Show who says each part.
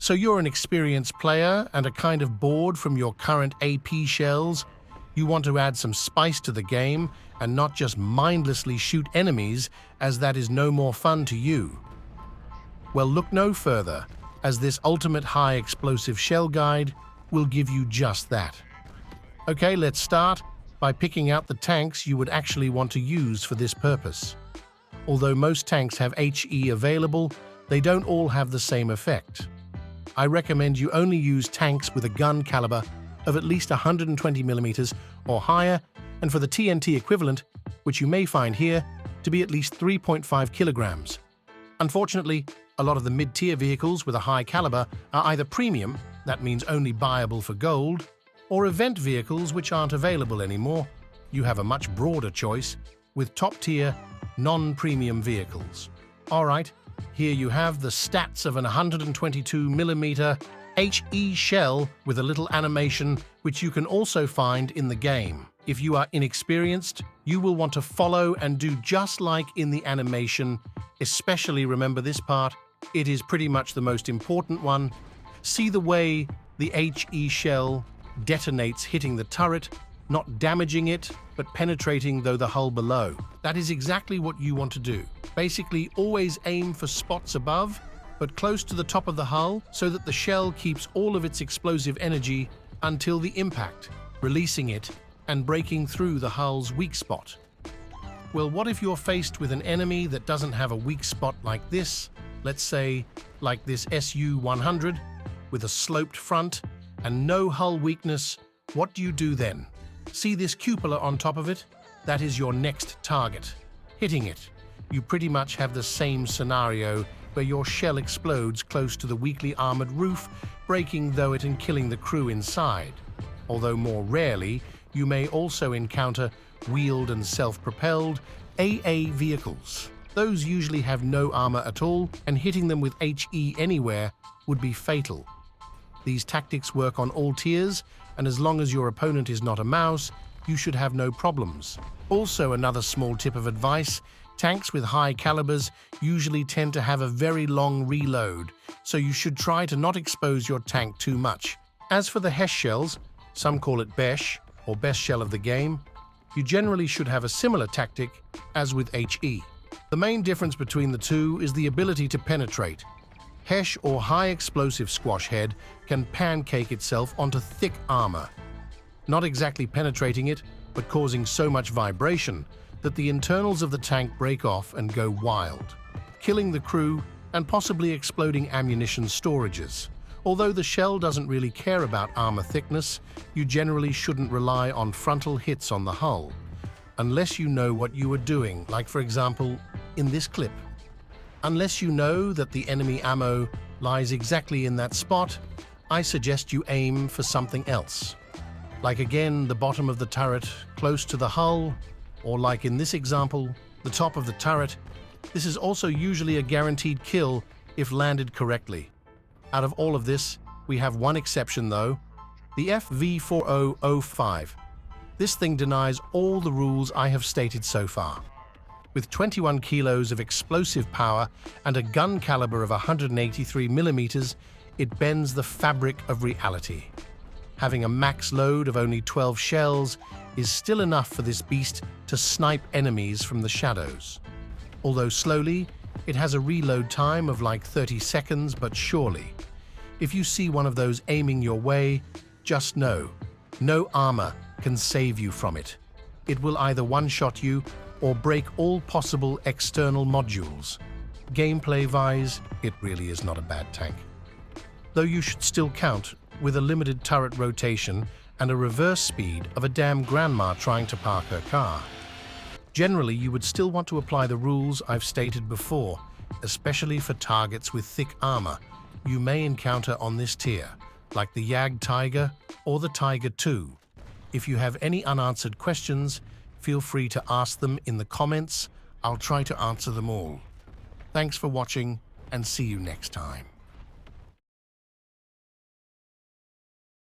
Speaker 1: So you're an experienced player and are kind of bored from your current AP shells. You want to add some spice to the game and not just mindlessly shoot enemies, as that is no more fun to you. Well, look no further, as this ultimate high explosive shell guide will give you just that. Okay, let's start by picking out the tanks you would actually want to use for this purpose. Although most tanks have HE available, they don't all have the same effect. I recommend you only use tanks with a gun caliber of at least 120mm or higher, and for the TNT equivalent, which you may find here, to be at least 3.5 kilograms. Unfortunately, a lot of the mid-tier vehicles with a high caliber are either premium, that means only buyable for gold, or event vehicles which aren't available anymore. You have a much broader choice with top-tier, non-premium vehicles. Alright, here you have the stats of an 122mm HE shell with a little animation, which you can also find in the game. If you are inexperienced, you will want to follow and do just like in the animation. Especially remember this part, it is pretty much the most important one. See the way the HE shell detonates hitting the turret, not damaging it, but penetrating though the hull below. That is exactly what you want to do. Basically, always aim for spots above, but close to the top of the hull so that the shell keeps all of its explosive energy until the impact, releasing it and breaking through the hull's weak spot. Well, what if you're faced with an enemy that doesn't have a weak spot like this? Let's say, like this SU-100, with a sloped front and no hull weakness. What do you do then? See this cupola on top of it? That is your next target. Hitting it, you pretty much have the same scenario where your shell explodes close to the weakly armored roof, breaking though it and killing the crew inside. Although more rarely, you may also encounter wheeled and self-propelled AA vehicles. Those usually have no armor at all, and hitting them with HE anywhere would be fatal. These tactics work on all tiers, and as long as your opponent is not a mouse, you should have no problems. Also, another small tip of advice, tanks with high calibers usually tend to have a very long reload, so you should try to not expose your tank too much. As for the HESH shells, some call it BESH, or best shell of the game, you generally should have a similar tactic as with HE. The main difference between the two is the ability to penetrate. HESH, or high explosive squash head, can pancake itself onto thick armor, not exactly penetrating it, but causing so much vibration that the internals of the tank break off and go wild, killing the crew and possibly exploding ammunition storages. Although the shell doesn't really care about armor thickness, you generally shouldn't rely on frontal hits on the hull, unless you know what you are doing, like for example, in this clip. Unless you know that the enemy ammo lies exactly in that spot, I suggest you aim for something else. Like again, the bottom of the turret, close to the hull, or like in this example, the top of the turret. This is also usually a guaranteed kill if landed correctly. Out of all of this, we have one exception though, the FV4005. This thing denies all the rules I have stated so far. With 21 kilos of explosive power and a gun caliber of 183mm, it bends the fabric of reality. Having a max load of only 12 shells is still enough for this beast to snipe enemies from the shadows. Although slowly, it has a reload time of like 30 seconds, but surely. If you see one of those aiming your way, just know, no armor can save you from it. It will either one-shot you or break all possible external modules. Gameplay-wise, it really is not a bad tank. Though you should still count with a limited turret rotation and a reverse speed of a damn grandma trying to park her car. Generally, you would still want to apply the rules I've stated before, especially for targets with thick armor you may encounter on this tier, like the Jag Tiger or the Tiger II. If you have any unanswered questions, feel free to ask them in the comments. I'll try to answer them all. Thanks for watching, and see you next time.